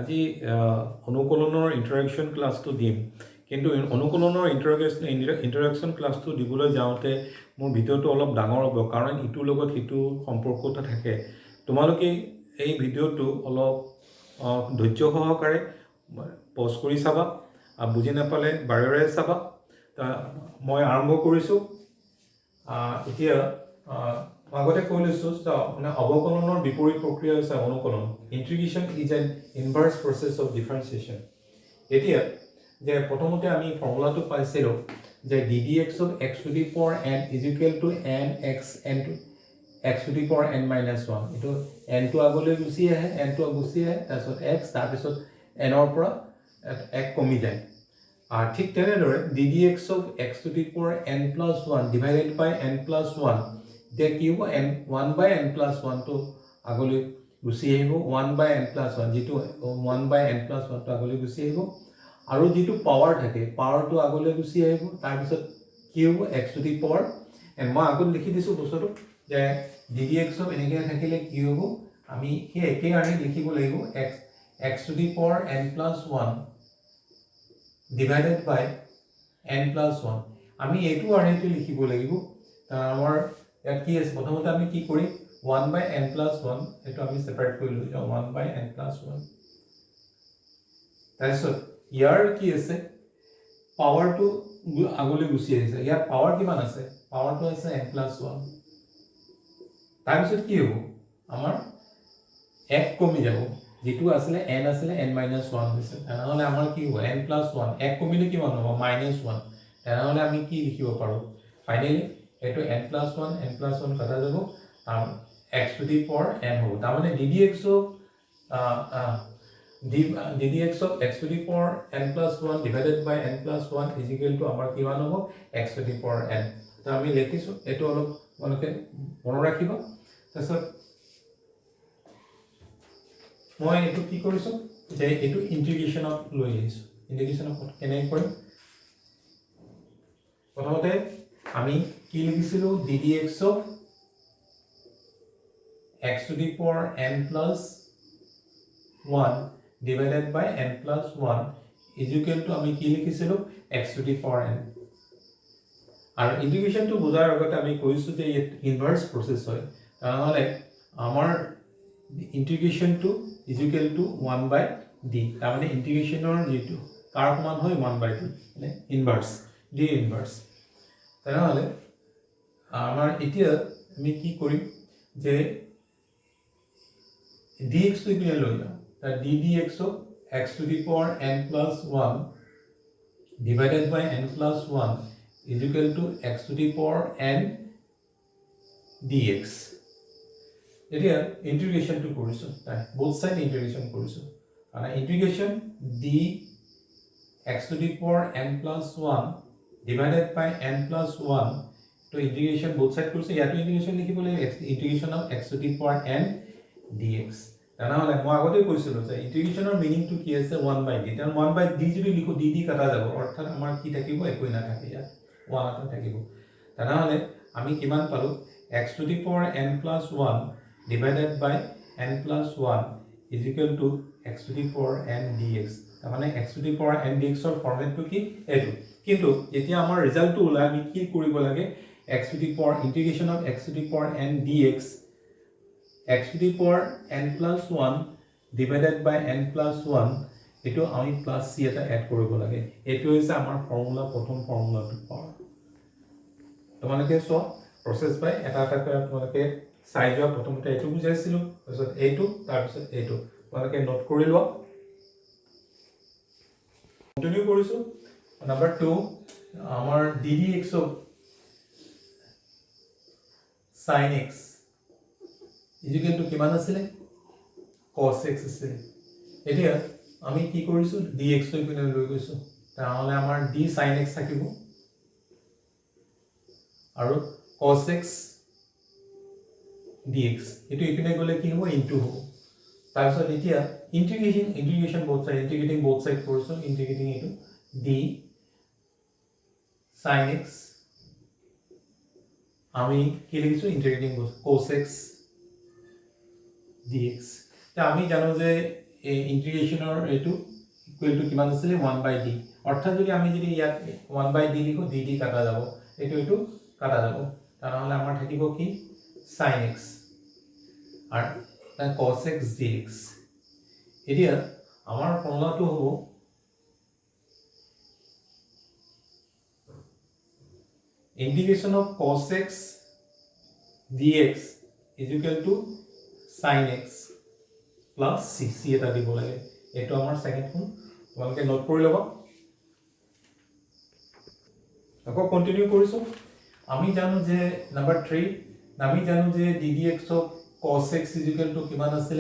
আজি অনুকলনৰ ইণ্টাৰেকশ্যন ক্লাছটো দিম, কিন্তু অনুকলনৰ ইণ্টাৰেকশ্যন ক্লাছটো দিবলৈ যাওঁতে মোৰ ভিডিঅ'টো অলপ ডাঙৰ হ'ব, কাৰণ ইটোৰ লগত সিটো সম্পৰ্ক এটা থাকে। তোমালোকে এই ভিডিঅ'টো অলপ ধৈৰ্য সহকাৰে পজ কৰি চাবা, বুজি নাপালে বাৰে চাবা। মই আৰম্ভ কৰিছোঁ। এতিয়া আগতে কৈ লৈছোঁ, মানে অৱকলনৰ বিপৰীত প্ৰক্ৰিয়া হৈছে অনুকলন। Integration is an inverse process of differentiation. এতিয়া যে প্ৰথমতে আমি ফৰ্মুলাটো পাইছিলোঁ যে ddx of x to the power n is equal to nx n to x to the power n minus 1. এইটো n টো আগলৈ গুচি আহে, তাৰপিছত x, তাৰপিছত n ৰ পৰা 1 কমি যায়। আৰ ঠিক তেনেদৰে ddx of x to the power n plus 1 divided by n plus 1, এতিয়া কি হ'ব, 1 by n plus 1 টো আগলৈ গুচি আহিব, 1 by n plus 1, যিটো 1 by n plus 1 টো আগলৈ গুচি আহিব, আৰু যিটো পাৱাৰ থাকে পাৱাৰটো আগলৈ গুচি আহিব, তাৰপিছত কি হ'ব, x to the power n। মই আগত লিখি দিছোঁ বস্তুটো যে ddx of এনেকৈ থাকিলে কি হ'ব, আমি সেই একেই আনি লিখিব লাগিব x to the power n plus 1 divided by n plus 1। আমি এইটো আৰ্হিটো লিখিব লাগিব। আমাৰ ইয়াত কি আছে, প্ৰথমতে আমি কি কৰিম, 1 by n plus 1 এইটো আমি সেপাৰেট কৰি লৈ যাওঁ, 1 by n plus 1। তাৰপিছত ইয়াৰ কি আছে, পাৱাৰটো আগলৈ গুচি আহিছে, ইয়াৰ পাৱাৰ কিমান আছে, পাৱাৰটো আছে n plus 1। তাৰপিছত কি হ'ব, আমাৰ 1 কমি যাব, যেটো আছিলে n আছিলে n minus 1 হৈছে, তেনেহলে আমাৰ কি হ'ব, n plus 1, 1 কমিলে কিমান হ'ব, minus 1। তেনেহলে আমি কি লিখিব পাৰো, ফাইনালি এইটো n plus 1 কাটা যাব, x to the power n হ'ব। তাৰমানে ddx of x to the power n plus 1 divided by n plus 1 is equal to আমাৰ কিমান হ'ব, x to the power n। তো আমি লিখিছো, এইটো অলপ তোমালোকে মনত ৰাখিবা। তাৰপিছত মই এইটো কি কৰিছো যে এইটো ইন্টিগ্ৰেশনত লৈ আহিছো। ইন্টিগ্ৰেশনত কেনেকৈ কৰিম, প্ৰথমতে আমি কি লিখিছিলো, ddx of x to the power n plus 1 divided by n plus 1 is equal to আমি কি লিখিছিলো, x to the power n। আৰু ইন্টিগ্ৰেশনটো বুজাৰ আগতে আমি কৈছো যে ইনভাৰ্স প্ৰসেস হয়, তাহলে আমাৰ ইন্টিগ্ৰেশনটো is equal to 1 by d। তাৰমানে ইন্টিগ্ৰেশনৰ যেটো কাৰ সমান হয়, 1 by d, মানে ইনভাৰ্স, d ইনভাৰ্স। তাহলে আমাৰ এতিয়া আমি কি কৰিম যে dx টো ইপিনে লৈ যাওঁ, তাৰ ddx of x to the power n plus 1 divided by n plus 1 is equal to x to the power n dx। এতিয়া ইন্টিগ্ৰেশনটো কৰিছো, both side ইন্টিগ্ৰেশন কৰিছো, আৰু ইন্টিগ্ৰেশন d x to the power n plus 1 divided by n plus 1, তো ইন্টিগ্ৰেশন both side কৰিছো, ইয়াতো ইন্টিগ্ৰেশন লিখিব লাগিব, ইন্টিগ্ৰেশন of x to the power n dx। তেনেহলে মই আগতে কৈছিলো যে ইন্টিগ্ৰেশনৰ মিনিংটো কি আছে, 1 by d। তেন 1 by d যদি লিখো, d কাটা যাব, অৰ্থাৎ আমাৰ কি থাকিব, একো নাথাকে, ইয়াত 1 এটা থাকিব। তেনেহলে আমি কিমান পালো, x to the power n plus 1 divided by n plus 1 is equal to x to the power n dx। তাৰমানে x to the power n dx ৰ ফৰ্মেটটো কি, এইটো। কিন্তু এতিয়া আমাৰ ৰিজাল্টটো ওলাই, আমি কি কৰিব লাগে, x to the power integration of x to the power n dx, x to the power n plus 1 divided by n plus 1, এইটো আমি প্লাস c এটা এড কৰিব লাগে। এইটো হৈছে আমাৰ ফৰ্মুলা, প্ৰথম ফৰ্মুলাটো পাওয়া। তোমালোকে সব প্ৰসেস বাই এটা এটা কৰি তোমালোকে চাই যোৱা। প্ৰথমতে এইটো বুজাইছিলো, তাৰপিছত এইটো, তাৰপিছত এইটো, তোমালোকে নোট কৰি লোৱা। কন্টিনিউ কৰিছো। নাম্বাৰ 2, আমাৰ ddx of sin x is equal to কিমান আছিলে, cos x আছিলে। এতিয়া আমি কি কৰিছো, dx টো ইপিনে লৈ গৈছো, তাহলে আমাৰ d sin x থাকিব, আৰু cos x dx এটো ইপিনে গলে কি হ'ব, ইনটু হ'ব। তাৰপিছত এতিয়া ইন্টিগ্ৰেশন both side, ইন্টিগ্ৰেটিং both side কৰিছো, ইন্টিগ্ৰেটিং এটো d sin x, আমি কি লিখিছো, ইন্টিগ্ৰেটিং cos x dx। তা আমি জানো যে ইন্টিগ্ৰেশ্যনৰ এইটো ইকুৱেল টু কিমান আছিলে 1/d অৰ্থাৎ যদি আমি যদি ইয়াত 1/d লিখো d কাটা যাব এইটো কাটা যাব তেনেহলে আমাৰ থাকিব কি sin x আৰু cos x dx এতিয়া আমাৰ ফৰ্মুলাটো হ'ব integration of cos x dx is equal to sin x plus c এটা দিব লাগে এটো আমাৰ সেকেন্ড ফৰ্ম তোমালোকে নোট কৰি লবা আকৌ কন্টিনিউ কৰিছো আমি জানো যে নাম্বার 3 আমি জানো যে ddx of cos x is equal to কিমান আছিল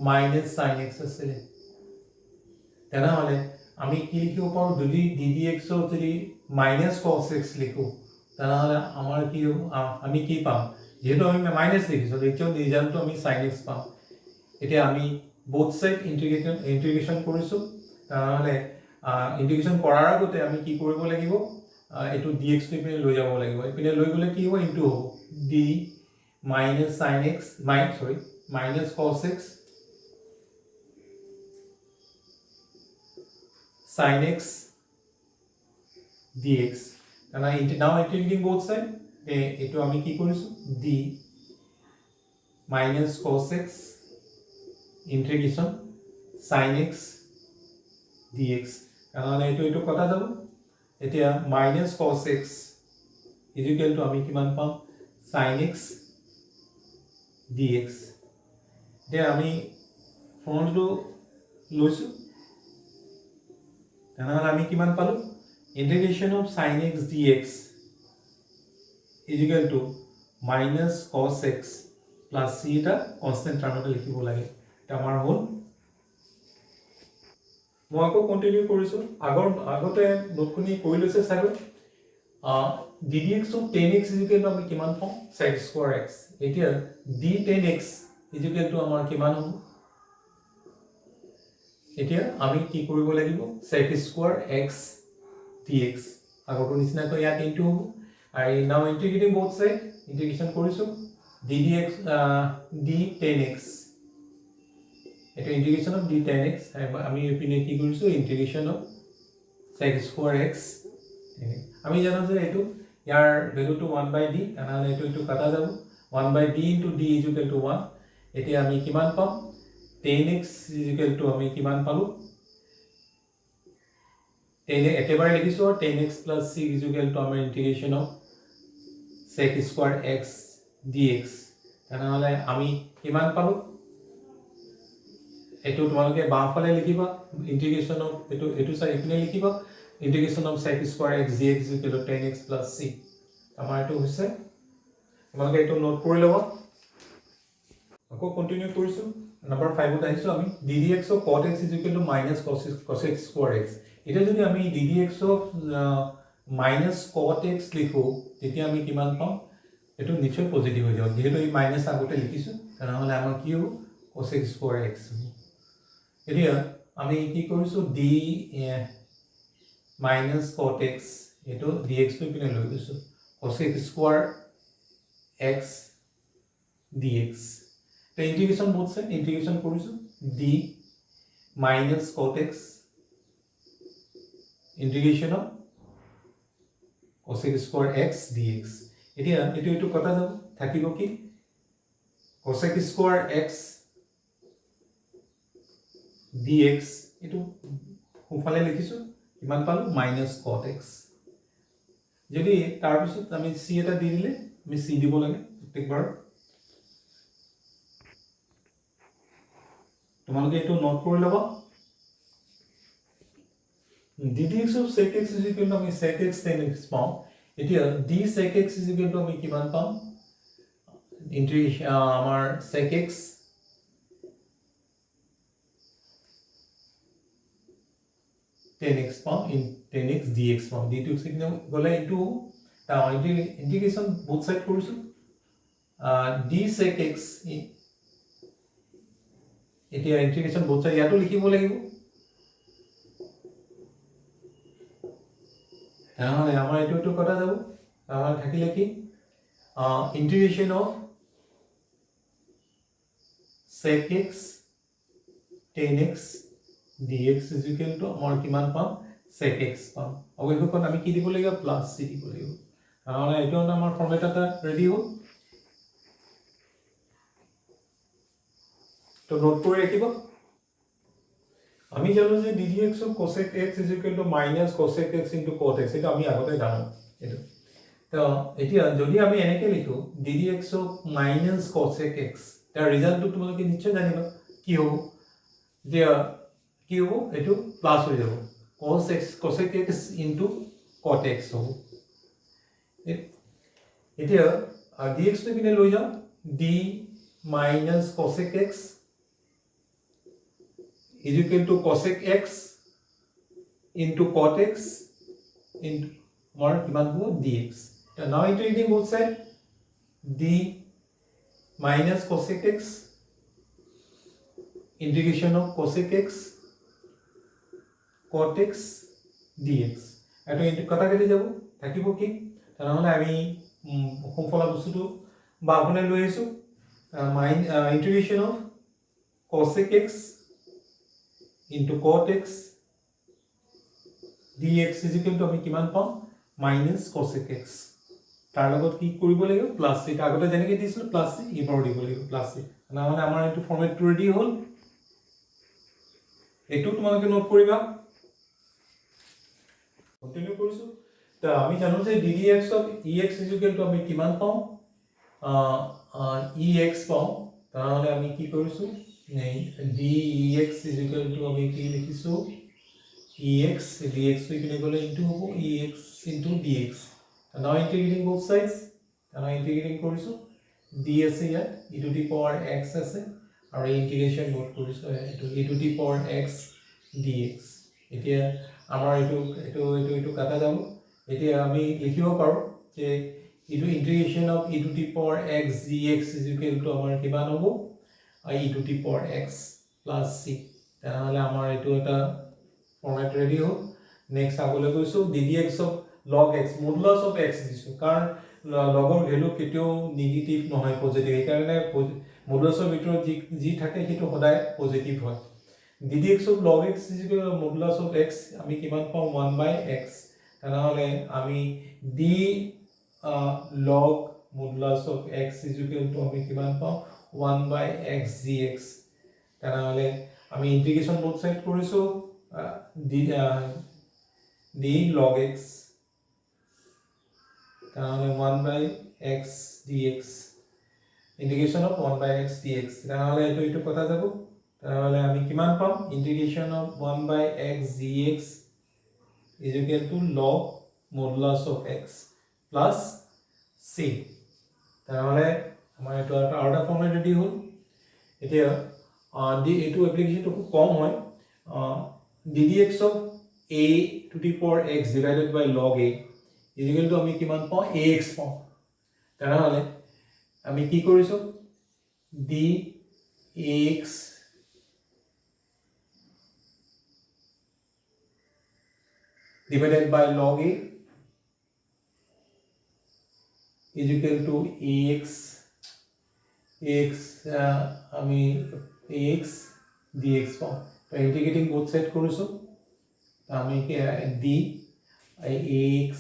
minus sin x আছিল তেনেহলে আমি কি লিখিব পাৰো যদি ddx of যদি minus cos x লিখো তেনেহলে আমাৰ কি আমি কি পাম যেহেতু আমি মাইনাস লিখিছো ৰিজন ৰিজাল্টটো আমি sin x পাম এতিয়া আমি both side integration কৰিছো তাহলে ইন্টিগ্ৰেশন কৰাৰ আগতে আমি কি কৰিব লাগিব এটো dx টো ইপিনে লৈ যাব লাগিব ইপিনে লৈ গলে কি হ'ব ইনটু হ'ব d minus sin x minus cos x sin x dx and now integrating both side eto ami ki korisu d minus cos x integration sin x dx and eto kata jabo etia minus cos x is equal to ami kiman pam sin x dx de ami formula to loisu তেনেহলে আমি কিমান পালো integration of sin x dx is equal to minus cos x plus c এটা constant term এটা লিখিব লাগে এটা আমাৰ হল মই আকৌ কন্টিনিউ কৰিছো আগতে নোটখনি কৰি লৈছে চাগে ddx of 10x is equal to আমি কিমান পাম sec square x এতিয়া d 10x is equal to আমাৰ কিমান হ'ব এতিয়া আমি কি কৰিব লাগিব sec square x dx আগৰ নিচিনা তো ইয়াত ইনটু হ'ব আৰু নাও ইন্টিগ্ৰেটিং both side ইন্টিগ্ৰেশন কৰিছো ddx d 10x এটা ইন্টিগ্ৰেশন অফ d 10x আমি ইপিনে কি কৰিছো ইন্টিগ্ৰেশন অফ sec square x আমি জানো যে এটো ইয়াৰ ভ্যালুটো 1/d তাহলে এটো কাটা যাব 1/d into d is equal to 1 এতিয়া আমি কিমান পাম 10x is equal to আমি কিমান পালো 10 একেবারে লিখিছো 10x plus c is equal to আমাৰ integration of sec square x dx তেনেহলে আমি কিমান পালো এটো তোমালোকে বামফালে লিখিবা integration of এটো সাইড ইপিনে লিখিবা integration of sec square x dx is equal to 10x plus c আমাৰ এটো হৈছে তোমালোকে এটো নোট কৰি লবা আকৌ কন্টিনিউ কৰিছো নাম্বার 5 ত আহিছো আমি ddx of cot x is equal to minus cos x square x এটা যদি আমি ddx of minus cot x লিখো তেতিয়া আমি কিমান পাম এটো নিশ্চয় পজিটিভ হৈ যাব যেহেতু এই মাইনাস আগতে লিখিছো তাহলে আমাৰ কি হ'ব cos x square x এতিয়া আমি কি কৰিছো d minus cot x এটো dx টো পিনে লৈ গৈছো cos x square x dx the integration both side integration korisu d minus cot x integration of cos x square x dx etia etu kata jabo thakibo ki cos x square x dx etu ufale likhisu kiman palu minus cot x jodi tar pisot ami c eta di dile ami c dibo lage protekbar তোমালোকে এটো note কৰি লবা ddx of sec x is equal to আমি sec x 10x পাম এতিয়া d sec x is equal to আমি কিমান পাম ইন্টিগ্ৰেশন আমাৰ sec x পাম in 10x dx পাম d2 সিগনেল গলে ইনটু তা ইন্টিগ্ৰেশন both side কৰিছো d sec x এতিয়া ইন্টিগ্ৰেশন both side ইয়াটো লিখিব লাগিব তাহলে আমাৰ এটো কটা যাব তাহলে থাকিলে কি integration of sec x 10x dx is equal to আমাৰ কিমান পাম sec x পাম অৱশেষত আমি কি দিব লাগিব প্লাস c দিব লাগিব কাৰণ এইটো আমাৰ ফৰ্মেট এটা ৰেডি হ'ল তো নোট কৰি ৰাখিব আমি জানো যে ddx of cosec x is equal to minus cosec x into cot x এটা আমি আগতে জানো এটা তো এতিয়া যদি আমি এনেকে লিখো ddx of minus cosec x তাৰ ৰিজাল্টটো তোমালোকে নিশ্চয় জানিবা কি হ'ব যে কি হ'ব এটো প্লাস হৈ যাব cosec x into cot x হ'ব এতিয়া dx টো কিনে লৈ যাও d minus cosec x is equal to cosec x into cot x into more kiman ho dx. Now integrating both sides d minus cosec x integration of cosec x cot x dx. Eto into kata kati jabo thakibo ki tanahole ami homfola bostutu ba apune loi aisu integration of cosec x into cot x dx is equal to আমি কিমান পাম minus cosec x তাৰ লগত কি কৰিব লাগিব plus c আগতে যেনেকৈ দিছিল প্লাস c ইবাৰ দিব লাগিব প্লাস c না মানে আমাৰ এইটো ফৰ্মেটটো ৰেডি হ'ল এটো তোমালোকে নোট কৰিবা কন্টিনিউ কৰিছো তা আমি জানো যে ddx of ex is equal to আমি কিমান পাম ex পাম তাহলে আমি কি কৰিছো dx is equal to আমি কি লিখিছো ex dx to ইপিনে গলে into হবো ex into dx now integrating both sides now integrating কৰিছো d আছে ইয়াত e to the power x আছে আৰু integration নোট কৰিছো এটো e to the power x dx এতিয়া আমাৰ এটো কাটা যাব এতিয়া আমি লিখিব পাৰো যে e to the power x dx is equal to আমাৰ কিমান হ'ব e to the power x plus c তাহলে আমাৰ এটো এটা ফৰ্মেট ৰেডি হ'ল নেক্সট আগলৈ গৈছো ddx of log x modulus of x দিছো কাৰণ লগৰ ভ্যালু কেতিয়াও নেগেটিভ নহয় পজিটিভ এই কাৰণে মডুলাছৰ ভিতৰত যি থাকে সেইটো সদায় পজিটিভ হয় ddx of log x is equal to modulus of x আমি কিমান পাম 1/x তাহলে আমি d log modulus of x is equal to আমি কিমান পাম 1/x dx তাহলে আমি ইন্টিগ্রেশন বোথ সাইড কৰিছো d log x তাহলে 1/x dx integration of 1/x dx তাহলে এটো কথা যাব তাহলে আমি কিমান পাম integration of 1/x dx is equal to log modulus of x plus c তাহলে আমাৰ এটো আউটাৰ ফৰ্মেট ৰেডি হ'ল এতিয়া d এটো এপ্লিকেশনটো খুব কম হয় ddx of a to the power x divided by log a is equal to আমি কিমান পাও ax পাও তাহলে আমি কি কৰিছো dx divided by log a is equal to ax আমি ax dx পাও তো ইন্টিগ্রেটিং বোথ সাইড কৰিছো আমি কি d ax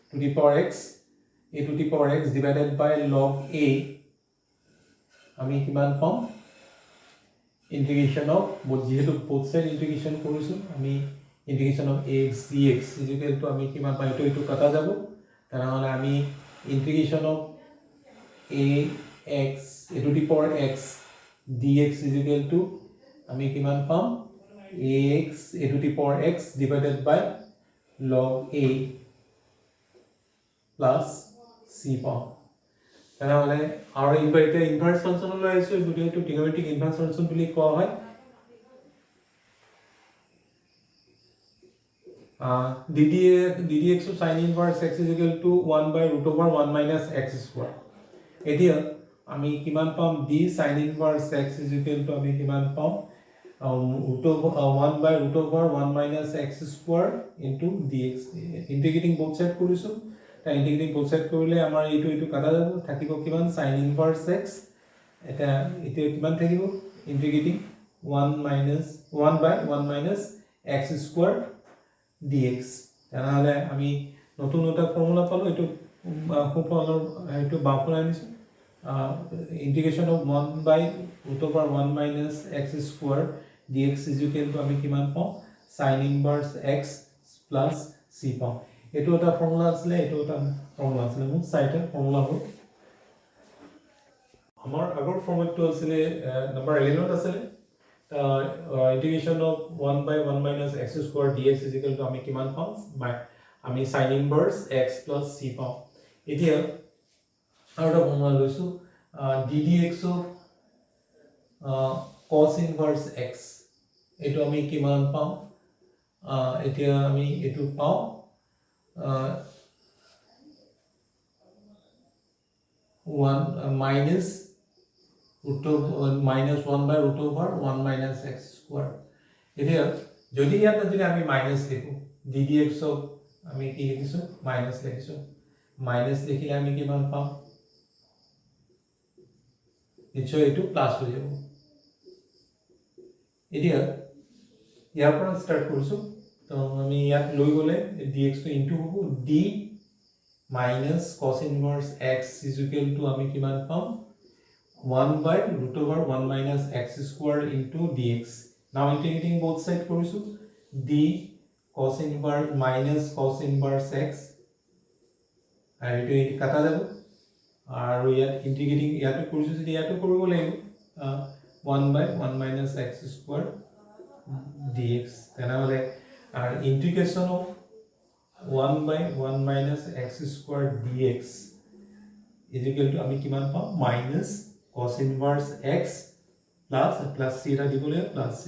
to the power x a to the power x divided by log a আমি কিমান পাম integration of both side integration কৰিছো আমি integration of ax dx is equal to আমি কিমান পাই এটো কাটা যাব তাহলে আমি integration of ax a to the power x dx is equal to আমি কিমান পাম ax a to the power x divided by log a plus c পাম তাহলে আৰু ইনভাৰ্স ফাংচন লৈ আইছো দুটো ট্ৰিগোনোমেট্ৰিক ইনভাৰ্স ফাংচন বুলি কোৱা হয় ddx of sin inverse x is equal to 1/√1 minus x square এতিয়া আমি কিমান পাম d sin inverse x is equal to আমি কিমান পাম √1/√1 minus x square into dx integrating both side কৰিছো তা ইন্টিগ্ৰেটিং both side কৰিলে আমাৰ এটো কাটা যাব থাকিব কিমান sin inverse x এটা এটা কিমান থাকিব ইন্টিগ্ৰেটিং 1 by 1 minus x square dx তেনেহলে আমি নতুন এটা ফৰ্মুলা পালো এটো সোঁফালৰ এটো বাওঁফালে আনিছো integration of 1 by root over 1 minus x square dx is equal to আমি কিমান পাও sin inverse x plus c পাও এটো এটা ফৰ্মুলা আছে এটো এটা ফৰ্মুলা আছে মোৰ সাইডে ফৰ্মুলা হ'ল আমাৰ আগৰ ফৰ্মেটটো আছিল নম্বৰ 11 আছিল integration of 1 by 1 minus x square dx is equal to আমি কিমান পাও আমি sin inverse x plus c পাও এতিয়া আৰু এটা ফৰ্মুলা লৈছো ddx of cos inverse x এটো আমি কিমান পাও এতিয়া আমি এটো পাও 1 minus root of minus 1 by root over 1 minus x square এতিয়া যদি ইয়াত যদি আমি মাইনাস লিখো ddx of আমি কি লিখিছো মাইনাস লিখিছো মাইনাস লিখিলে আমি কিমান পাম নিশ্চয় এটো প্লাস হৈ যাব এতিয়া ইয়াৰ পৰা স্টাৰ্ট কৰিছো তো আমি ইয়াত লৈ গলে dx to into হ'ব d minus cos inverse x is equal to আমি কিমান পাম 1 by root over 1 minus x square into dx now integrating both sides কৰিছো d cos inverse minus cos inverse x আৰু এটো কাটা যাব আৰু ইয়াত ইন্টিগ্ৰেটিং ইয়াটো কৰিছো যদি ইয়াটো কৰিব লাগিব 1 by 1 minus x square dx তেনেহলে আৰু ইন্টিগ্ৰেশন of 1 by 1 minus x square dx is equal to আমি কিমান পাম minus cos inverse x plus c এটা দিবলে plus c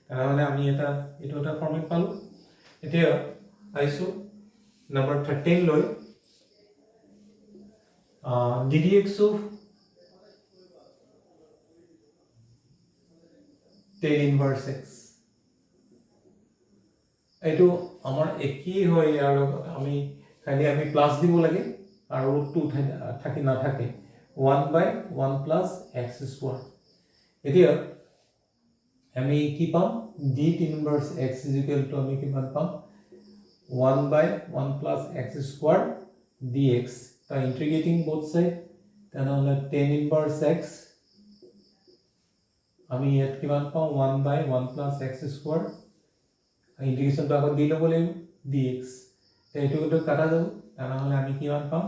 তেনেহলে আমি এটা এটো এটা ফৰ্মেট পালো এতিয়া আইছো নম্বৰ 13 লৈ ddx of tan inverse x এটো আমাৰ একই হয় আৰু আমি খালি আমি প্লাস দিব লাগে আৰু √2 থাকি না থাকে 1 by 1 plus x square এতিয়া আমি কি পাম d inverse x is equal to আমি কিমান পাম 1 by 1 plus x square dx তা ইন্টিগ্রেটিং both side তেনেহলে tan inverse x আমি ইয়াত কিমান পাম 1 by 1 plus x square integration তো আগত দি লব লাগিব dx এইটো তো কাটা যাব তেনেহলে আমি কিমান পাম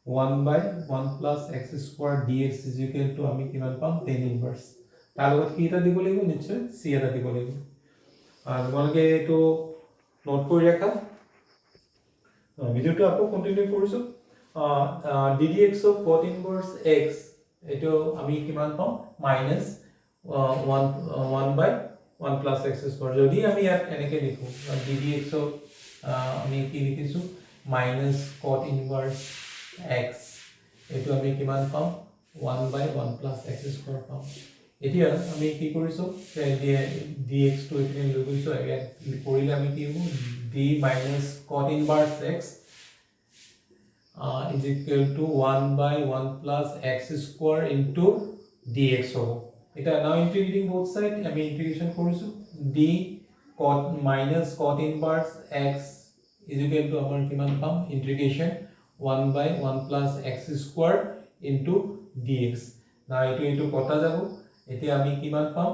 1 by 1 plus x square dx is equal to আমি কিমান পাম tan inverse তাৰ লগত কি এটা দিব লাগিব নিশ্চয় c এটা দিব লাগিব আৰু তোমালোকে এটো নোট কৰি ৰাখা ভিডিওটো আকৌ কন্টিনিউ কৰিছো ddx of cot inverse x এটো আমি কিমান পাম minus 1 by 1 plus x square যদি আমি ইয়াত এনেকে লিখো ddx of আমি কি লিখিছো minus cot inverse x এটো আমি কিমান পাম 1 by 1 plus x square পাম এতিয়া আমি কি কৰিছো dx to এখানে লৈ গৈছো ইয়াত কৰিলে আমি কি হ'ব d minus cot inverse x is equal to 1 by 1 plus x square into dx হ'ব এটা now integrating both side আমি integration কৰিছো d cot minus cot inverse x is equal to আমাৰ কিমান পাম integration 1 by 1 plus x square into dx now এটো কটা যাব এতিয়া আমি কিমান পাম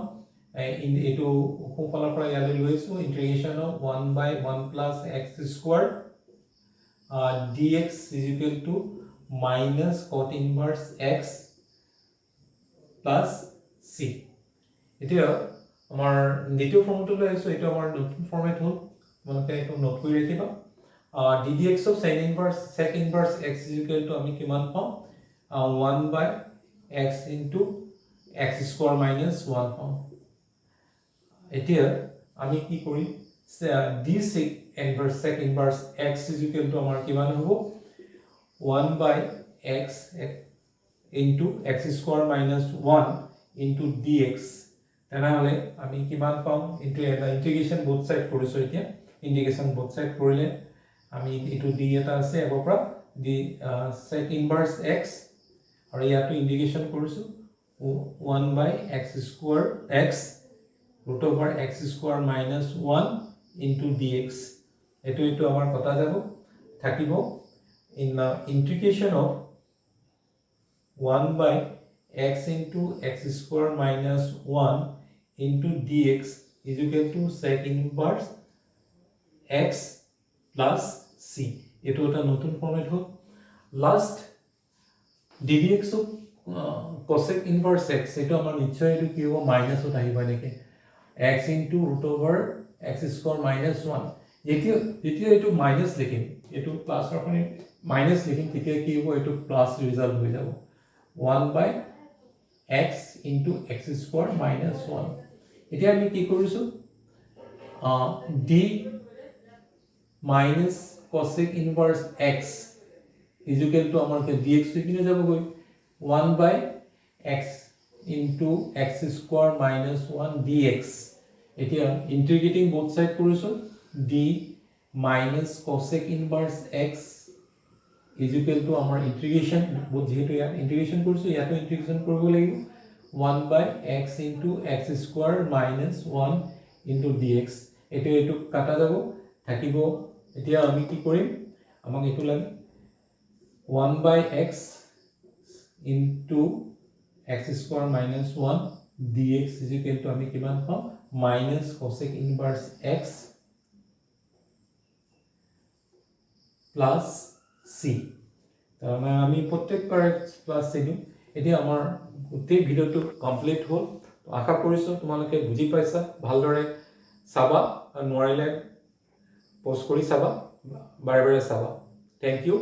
এটো সোঁফালৰ পৰা ইয়ালৈ লৈছো integration of 1 by 1 plus x square dx is equal to minus cot inverse x plus c এতিয়া আমাৰ দ্বিতীয় ফৰ্মটো লৈ আছো এটা আমাৰ নতুন ফৰ্মেট হ'ল মনতে এটো নোট কৰি ৰাখিবা ddx of sin inverse sec inverse x is equal to আমি কিমান পাম 1 by x into x square minus 1 পাম এতিয়া আমি কি কৰিম d sec inverse x is equal to আমাৰ কিমান হ'ব 1 by x into x square minus 1 into dx তেনেহলে আমি কিমান পাম ইনটু এটা ইন্টিগ্রেশন বোথ সাইড কৰিছো এতিয়া ইন্টিগ্ৰেশন বোথ সাইড কৰিলে আমি এটো d এটা আছে আগৰ পৰা d sec inverse x আৰু ইয়াটো ইন্টিগ্ৰেশন কৰিছো 1 by x square x root over x square minus 1 into dx এটো আমাৰ কটা যাব থাকিব in the integration of 1 by x into x square minus 1 into dx is equal to sec inverse x plus c এটো এটা নতুন format hall last dx of cosec inverse x এটো আমাৰ নিশ্চয় এটো কি হ'ব মাইনাস ত আহিব নেকি x into root over x square minus 1 যেতিয়া এটো মাইনাস লিখিম এটো প্লাস ৰাখনি মাইনাস লিখিম তেতিয়া কি হ'ব এটো প্লাস ৰিজাল্ট হৈ যাব 1 by x into x square minus 1 এতিয়া আমি কি কৰিছো d minus cosec inverse x is equal to আমাৰ dx কিনে যাব গৈ 1 by x into x square minus 1 dx এতিয়া integrating both side কৰিছো d minus cosec inverse x is equal to আমাৰ integration both যেহেতু ইয়াত integration কৰিছো ইয়াতো integration কৰিব লাগিব 1 by x into x square minus 1 into dx এটো কাটা যাব থাকিব এতিয়া আমি কি কৰিম আমাক এটো লাগে 1 by x into x square minus 1 dx is equal to আমি কিমান পাম minus cosec inverse x plus c তাহলে আমি প্রত্যেকবারে প্লাস c দিম এতিয়া আমাৰ গোটেই ভিডিওটো কমপ্লিট হ'ল আশা কৰিছো তোমালোকে বুজি পাইছা ভালদৰে চাবা আৰু নোৱাৰিলে পজ কৰি চাবা বাৰে বাৰে চাবা থ্যাংক ইউ